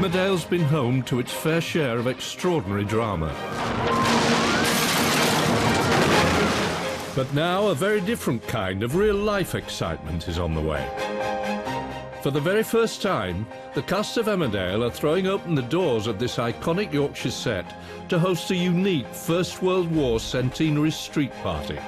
Emmerdale's been home to its fair share of extraordinary drama. But now a very different kind of real-life excitement is on the way. For the very first time, the cast of Emmerdale are throwing open the doors of this iconic Yorkshire set to host a unique First World War centenary street party.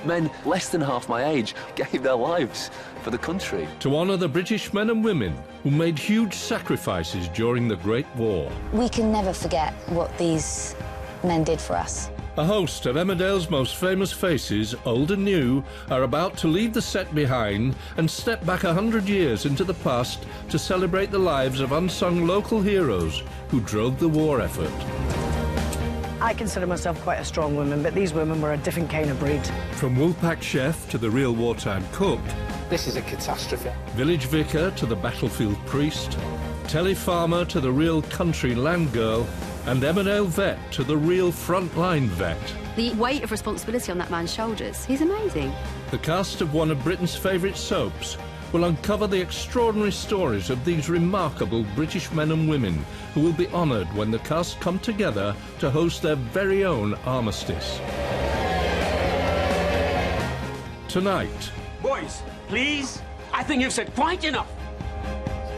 Men less than half my age gave their lives for the country. To honour the British men and women who made huge sacrifices during the Great War. We can never forget what these men did for us. A host of Emmerdale's most famous faces, old and new, are about to leave the set behind and step back 100 years into the past to celebrate the lives of unsung local heroes who drove the war effort. I consider myself quite a strong woman, but these women were a different kind of breed. From Woolpack chef to the real wartime cook, this is a catastrophe. Village vicar to the battlefield priest, telly farmer to the real country land girl, and Emmerdale vet to the real frontline vet. The weight of responsibility on that man's shoulders, he's amazing. The cast of one of Britain's favourite soaps will uncover the extraordinary stories of these remarkable British men and women who will be honoured when the cast come together to host their very own armistice. Tonight... Boys, please, I think you've said quite enough.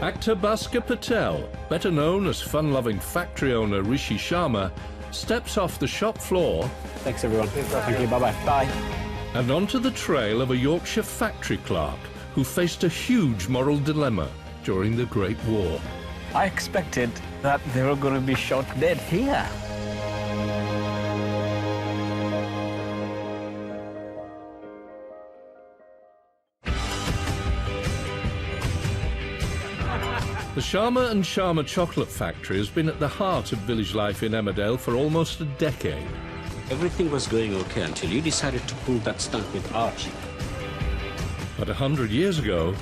Actor Bhaskar Patel, better known as fun-loving factory owner Rishi Sharma, steps off the shop floor... Thanks, everyone. Thank you. Bye-bye. Bye. ...and onto the trail of a Yorkshire factory clerk who faced a huge moral dilemma during the Great War. I expected that they were going to be shot dead here. The Sharma and Sharma Chocolate Factory has been at the heart of village life in Emmerdale for almost a decade. Everything was going okay until you decided to pull that stunt with Archie. But 100 years ago,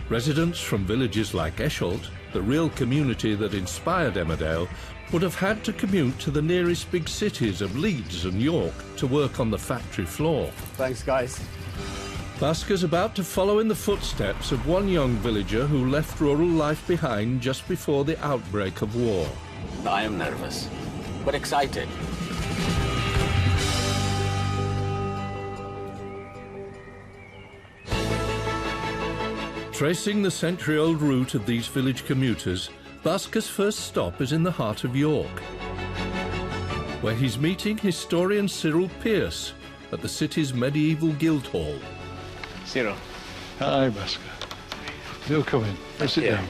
residents from villages like Esholt, the real community that inspired Emmerdale, would have had to commute to the nearest big cities of Leeds and York to work on the factory floor. Thanks, guys. Bhaskar's about to follow in the footsteps of one young villager who left rural life behind just before the outbreak of war. I am nervous, but excited. Tracing the century-old route of these village commuters, Bhaskar's first stop is in the heart of York, where he's meeting historian Cyril Pearce at the city's medieval Guildhall. Cyril. Hi, Bhaskar. Do come in. Sit down.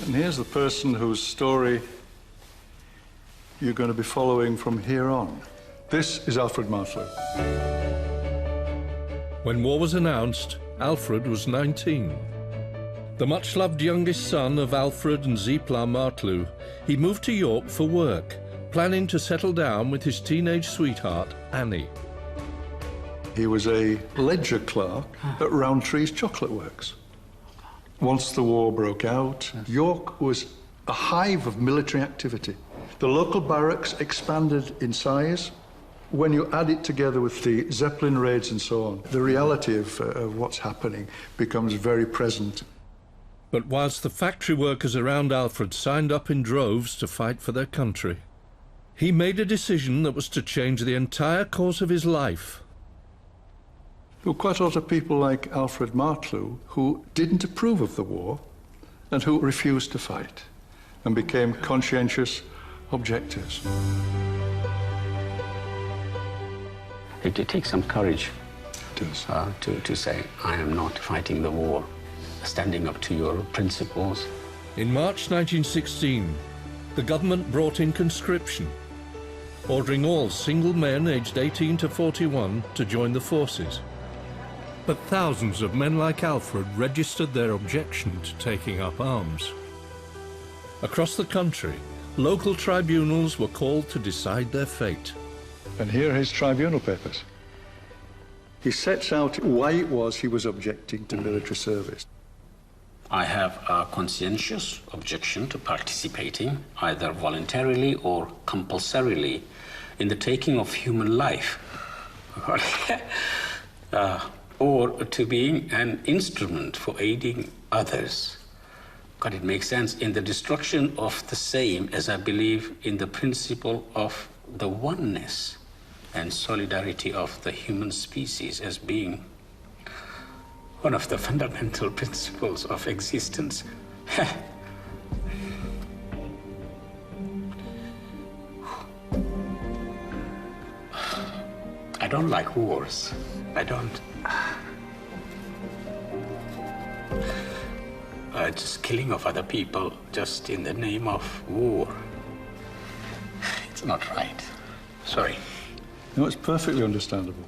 And here's the person whose story you're going to be following from here on. This is Alfred Martlew. When war was announced, Alfred was 19. The much-loved youngest son of Alfred and Zipla Martlew, he moved to York for work, planning to settle down with his teenage sweetheart, Annie. He was a ledger clerk at Rowntree's Chocolate Works. Once the war broke out, York was a hive of military activity. The local barracks expanded in size. When you add it together with the Zeppelin raids and so on, the reality of what's happening becomes very present. But whilst the factory workers around Alfred signed up in droves to fight for their country, he made a decision that was to change the entire course of his life. There were quite a lot of people like Alfred Martlew who didn't approve of the war and who refused to fight and became conscientious objectors. It takes some courage It does. to say, I am not fighting the war, standing up to your principles. In March 1916, the government brought in conscription, ordering all single men aged 18 to 41 to join the forces. But thousands of men like Alfred registered their objection to taking up arms. Across the country, local tribunals were called to decide their fate. And here are his tribunal papers. He sets out why it was he was objecting to military service. I have a conscientious objection to participating, either voluntarily or compulsorily, in the taking of human life, or to being an instrument for aiding others God, it makes sense in the destruction of the same as I believe in the principle of the oneness and solidarity of the human species as being one of the fundamental principles of existence. I don't like wars. I don't. Just killing of other people just in the name of war. It's not right. Sorry. No, it's perfectly understandable.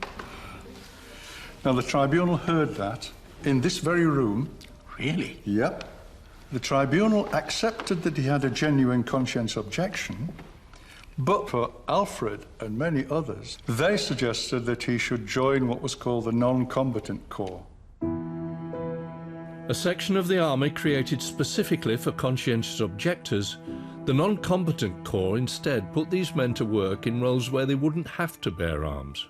Now, the tribunal heard that in this very room. Really? Yep. The tribunal accepted that he had a genuine conscience objection, but for Alfred and many others, they suggested that he should join what was called the non-combatant corps. A section of the army created specifically for conscientious objectors, the non-combatant corps instead put these men to work in roles where they wouldn't have to bear arms.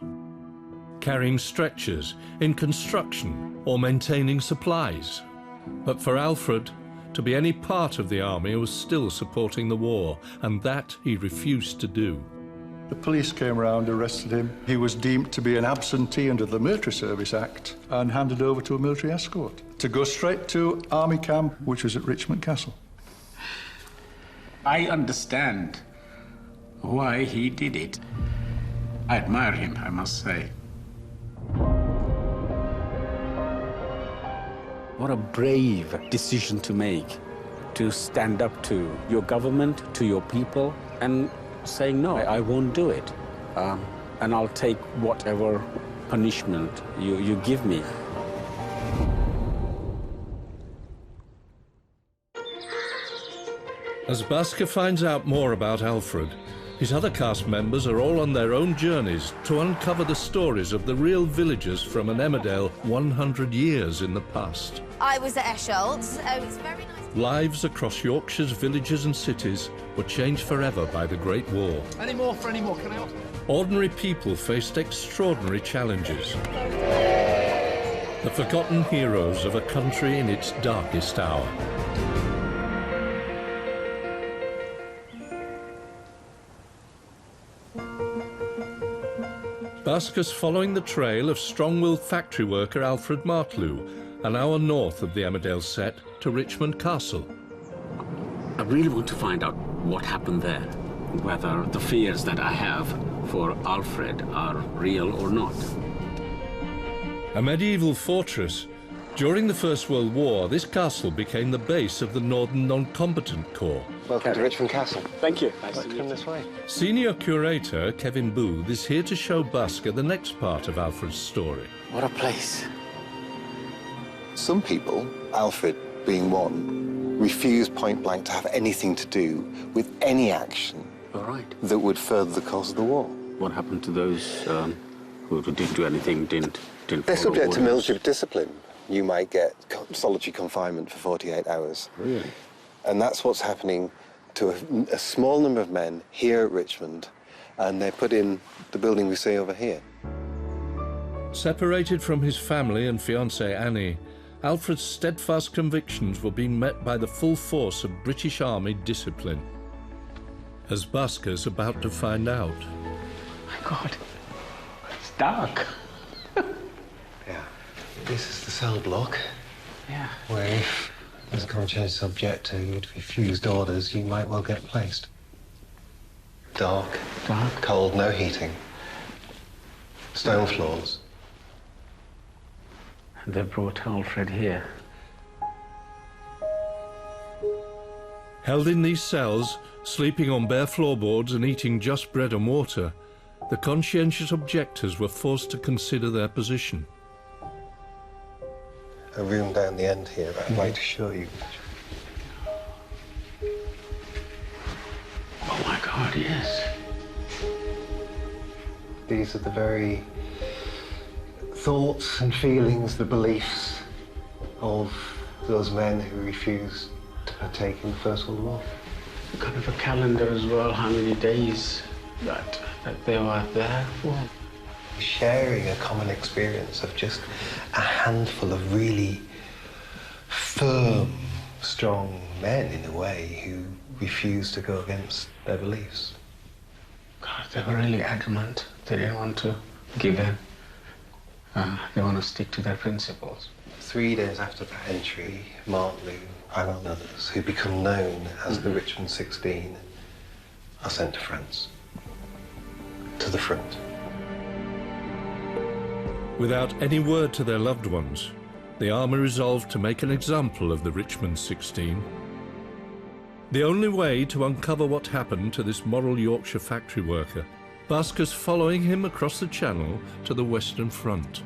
Carrying stretchers, in construction, or maintaining supplies. But for Alfred, to be any part of the army was still supporting the war, and that he refused to do. The police came around, arrested him. He was deemed to be an absentee under the Military Service Act and handed over to a military escort to go straight to Army Camp, which was at Richmond Castle. I understand why he did it. I admire him, I must say. What a brave decision to make, to stand up to your government, to your people, and saying, no, I won't do it. And I'll take whatever punishment you give me. As Basker finds out more about Alfred, his other cast members are all on their own journeys to uncover the stories of the real villagers from an Emmerdale 100 years in the past. I was at Esholt's. It's very nice. Lives across Yorkshire's villages and cities were changed forever by the Great War. Any more for any more? Can I ask? Ordinary people faced extraordinary challenges. The forgotten heroes of a country in its darkest hour. Basker's following the trail of strong-willed factory worker Alfred Martlew, an hour north of the Emmerdale set, to Richmond Castle. I really want to find out what happened there, whether the fears that I have for Alfred are real or not. A medieval fortress. During the First World War, this castle became the base of the Northern Non-Combatant Corps. Welcome to Richmond Castle. Thank you. Nice to come this way. Senior curator Kevin Booth is here to show Basker the next part of Alfred's story. What a place. Some people, Alfred being one, refuse point blank to have anything to do with any action All right. that would further the cause of the war. What happened to those who didn't do anything, didn't They're follow subject to orders? military discipline. You might get solitary confinement for 48 hours. Really? And that's what's happening to a small number of men here at Richmond, and they're put in the building we see over here. Separated from his family and fiancée Annie, Alfred's steadfast convictions were being met by the full force of British Army discipline. As Basker's about to find out. My God, it's dark. Yeah. This is the cell block. Yeah. Where if there's a conscientious objector who'd refused orders, you might well get placed. Dark. Dark. Cold, no heating. Stone floors. And they brought Alfred here. Held in these cells, sleeping on bare floorboards and eating just bread and water, the conscientious objectors were forced to consider their position. A room down the end here that I'd like to show you. Oh my God, yes. These are the very thoughts and feelings, the beliefs of those men who refused to partake in the First World War. Kind of a calendar as well, how many days that they were there for. Sharing a common experience of just a handful of really firm strong men, in a way, who refused to go against their beliefs. God, they were really adamant. They didn't want to give in. They want to stick to their principles. 3 days after that entry, Martlew and others, who become known as the Richmond 16, are sent to France, to the front. Without any word to their loved ones, the army resolved to make an example of the Richmond 16. The only way to uncover what happened to this moral Yorkshire factory worker, Basker's following him across the Channel to the Western Front.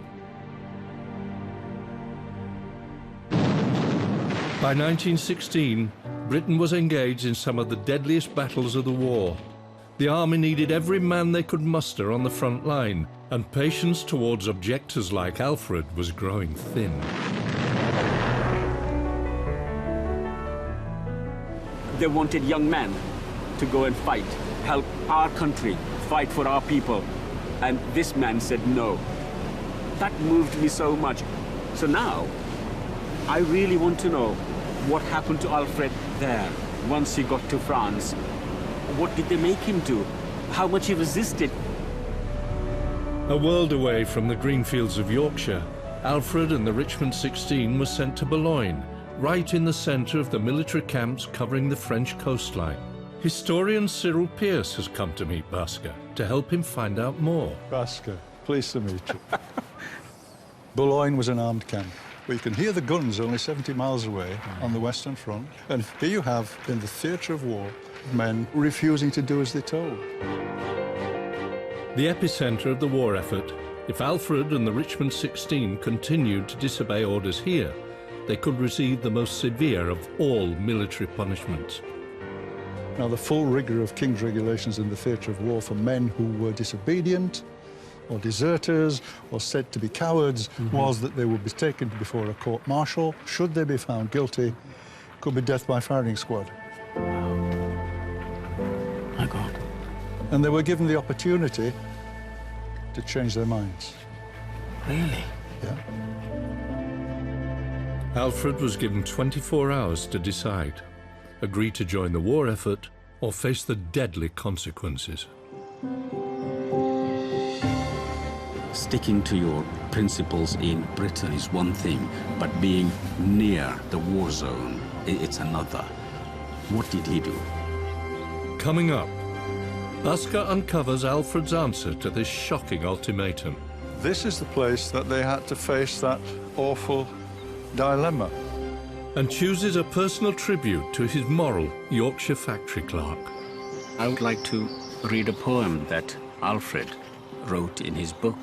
By 1916, Britain was engaged in some of the deadliest battles of the war. The army needed every man they could muster on the front line, and patience towards objectors like Alfred was growing thin. They wanted young men to go and fight, help our country, fight for our people. And this man said no. That moved me so much. So now, I really want to know what happened to Alfred there once he got to France. What did they make him do? How much he resisted? A world away from the green fields of Yorkshire, Alfred and the Richmond 16 were sent to Boulogne, right in the centre of the military camps covering the French coastline. Historian Cyril Pearce has come to meet Basker to help him find out more. Basker, pleased to meet you. Boulogne was an armed camp. We can hear the guns only 70 miles away on the Western Front. And here you have, in the theatre of war, men refusing to do as they're told. The epicentre of the war effort, if Alfred and the Richmond 16 continued to disobey orders here, they could receive the most severe of all military punishments. Now, the full rigour of King's regulations in the theatre of war for men who were disobedient or deserters or said to be cowards was that they would be taken before a court-martial. Should they be found guilty, could be death by firing squad. My God. And they were given the opportunity to change their minds. Really? Yeah. Alfred was given 24 hours to decide, agree to join the war effort or face the deadly consequences. Sticking to your principles in Britain is one thing, but being near the war zone, it's another. What did he do? Coming up, Basker uncovers Alfred's answer to this shocking ultimatum. This is the place that they had to face that awful dilemma. And chooses a personal tribute to his moral Yorkshire factory clerk. I would like to read a poem that Alfred wrote in his book.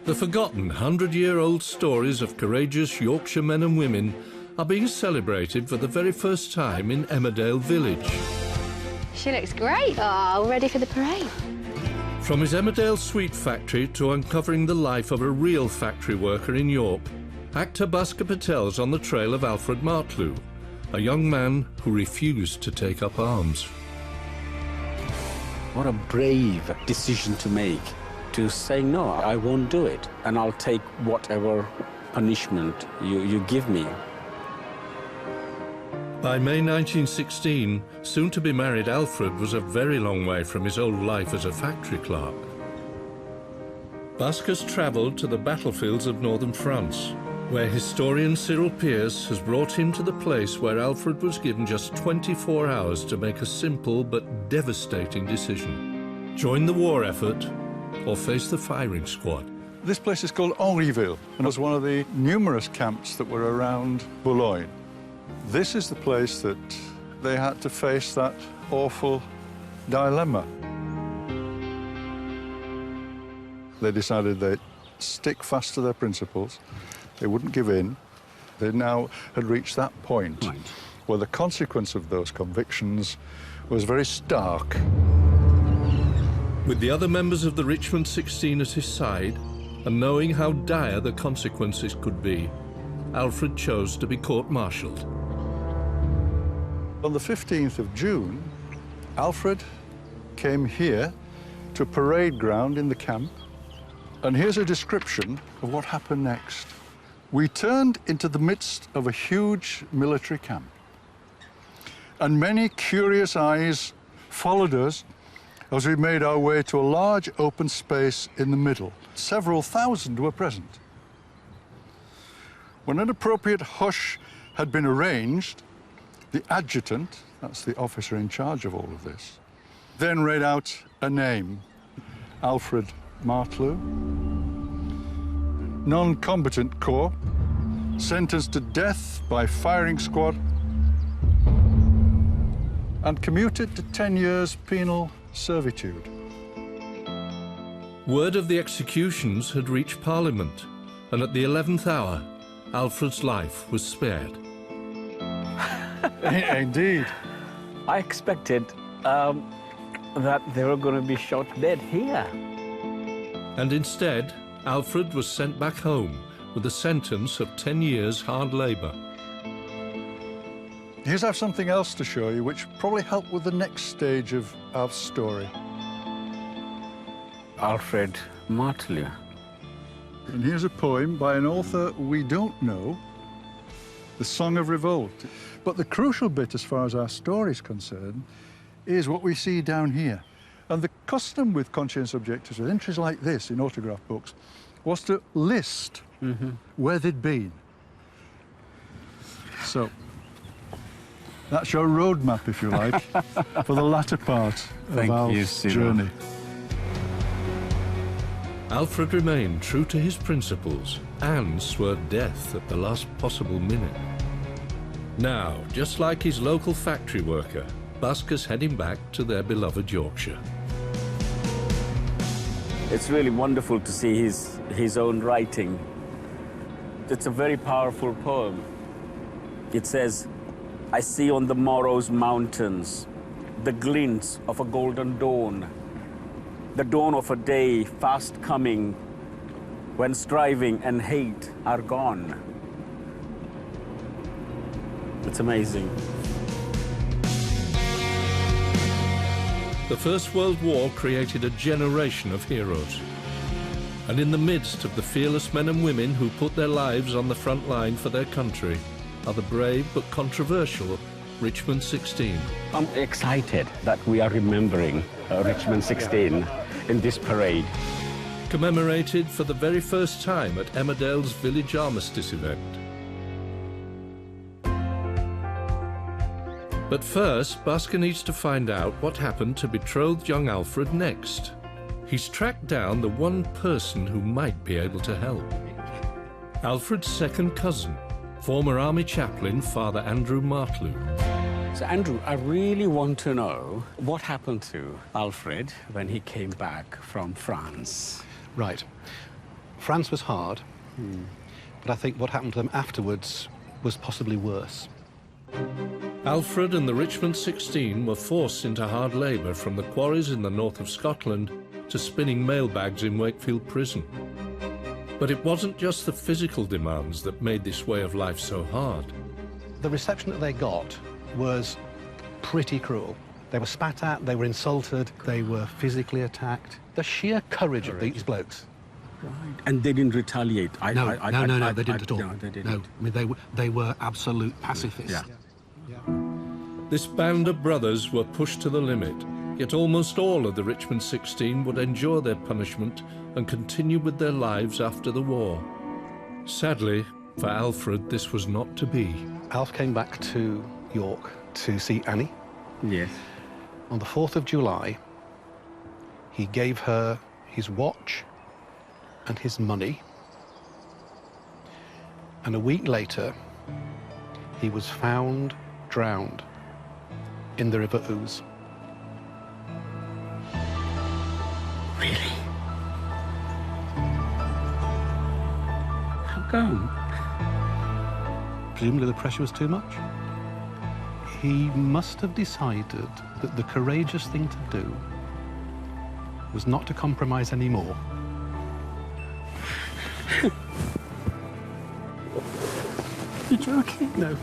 The forgotten 100-year-old stories of courageous Yorkshire men and women are being celebrated for the very first time in Emmerdale village. She looks great. Oh, ready for the parade. From his Emmerdale sweet factory to uncovering the life of a real factory worker in York, actor Basker Patel's on the trail of Alfred Martlew, a young man who refused to take up arms. What a brave decision to make, to say, no, I won't do it, and I'll take whatever punishment you give me. By May 1916, soon-to-be-married Alfred was a very long way from his old life as a factory clerk. Basker's travelled to the battlefields of northern France, where historian Cyril Pearce has brought him to the place where Alfred was given just 24 hours to make a simple but devastating decision. Join the war effort or face the firing squad. This place is called Henryville, and it was one of the numerous camps that were around Boulogne. This is the place that they had to face that awful dilemma. They decided they'd stick fast to their principles. They wouldn't give in. They now had reached that point where the consequence of those convictions was very stark. With the other members of the Richmond 16 at his side, and knowing how dire the consequences could be, Alfred chose to be court-martialed. On the 15th of June, Alfred came here to a parade ground in the camp, and here's a description of what happened next. We turned into the midst of a huge military camp, and many curious eyes followed us as we made our way to a large open space in the middle. Several thousand were present. When an appropriate hush had been arranged, the adjutant, that's the officer in charge of all of this, then read out a name, Alfred Martlew, non-combatant corps, sentenced to death by firing squad, and commuted to 10 years penal servitude. Word of the executions had reached Parliament, and at the 11th hour, Alfred's life was spared. Indeed. I expected that they were going to be shot dead here. And instead, Alfred was sent back home with a sentence of 10 years hard labour. Here's I have something else to show you which probably helped with the next stage of our story. Alfred Martlew. And here's a poem by an author we don't know, The Song of Revolt. But the crucial bit as far as our story is concerned is what we see down here. And the custom with conscientious objectors, with entries like this in autograph books, was to list where they'd been. So that's your roadmap, if you like, for the latter part of our journey. Alfred remained true to his principles and swore death at the last possible minute. Now, just like his local factory worker, Busker's heading back to their beloved Yorkshire. It's really wonderful to see his own writing. It's a very powerful poem. It says, I see on the morrow's mountains the glints of a golden dawn, the dawn of a day fast coming, when striving and hate are gone. It's amazing. The First World War created a generation of heroes. And in the midst of the fearless men and women who put their lives on the front line for their country are the brave but controversial Richmond 16. I'm excited that we are remembering Richmond 16 in this parade. Commemorated for the very first time at Emmerdale's village armistice event. But first, Busker needs to find out what happened to betrothed young Alfred next. He's tracked down the one person who might be able to help. Alfred's second cousin, former army chaplain Father Andrew Martlew. So Andrew, I really want to know what happened to Alfred when he came back from France. Right. France was hard, but I think what happened to them afterwards was possibly worse. Alfred and the Richmond 16 were forced into hard labour from the quarries in the north of Scotland to spinning mailbags in Wakefield Prison. But it wasn't just the physical demands that made this way of life so hard. The reception that they got was pretty cruel. They were spat at, they were insulted, they were physically attacked. The sheer courage of these blokes. Right. And they didn't retaliate. No, they didn't at all. No, they didn't. No, I mean, they were absolute pacifists. Yeah. This band of brothers were pushed to the limit, yet almost all of the Richmond 16 would endure their punishment and continue with their lives after the war. Sadly, for Alfred, this was not to be. Alf came back to York to see Annie. Yes. On the 4th of July, he gave her his watch and his money. And a week later, he was found drowned in the River Ouse. Really? How come? Presumably the pressure was too much. He must have decided that the courageous thing to do was not to compromise anymore. You're joking? No.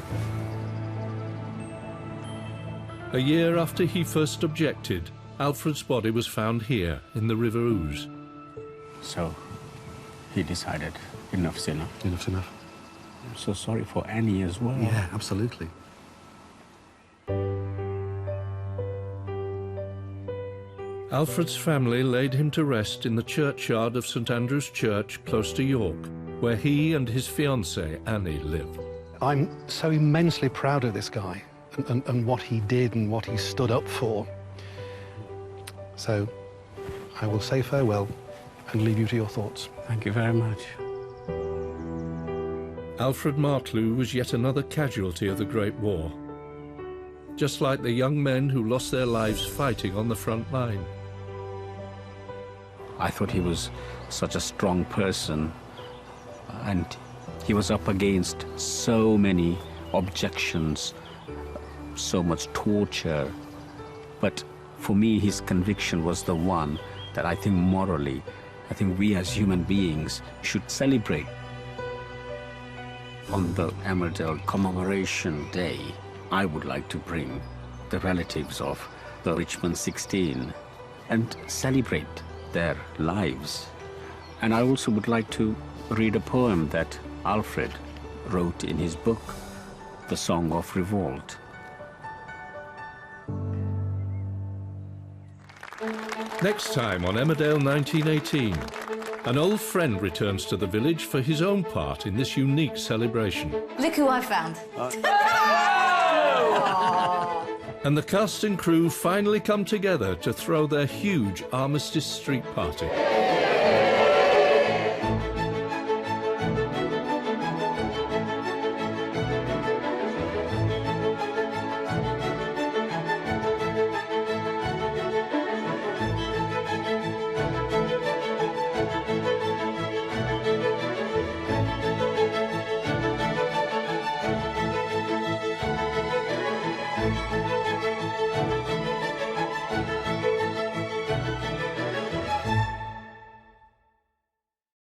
A year after he first objected, Alfred's body was found here in the River Ouse. So he decided enough's enough. Enough's enough. I'm so sorry for Annie as well. Yeah, absolutely. Alfred's family laid him to rest in the churchyard of St Andrew's Church close to York, where he and his fiancée Annie live. I'm so immensely proud of this guy and what he did and what he stood up for. So I will say farewell and leave you to your thoughts. Thank you very much. Alfred Martlew was yet another casualty of the Great War, just like the young men who lost their lives fighting on the front line. I thought he was such a strong person, and he was up against so many objections, so much torture. But for me, his conviction was the one that I think morally, I think we as human beings should celebrate. On the Emmerdale Commemoration Day, I would like to bring the relatives of the Richmond 16 and celebrate their lives. And I also would like to read a poem that Alfred wrote in his book, The Song of Revolt. Next time on Emmerdale 1918, an old friend returns to the village for his own part in this unique celebration. Look who I found. And the cast and crew finally come together to throw their huge Armistice Street party.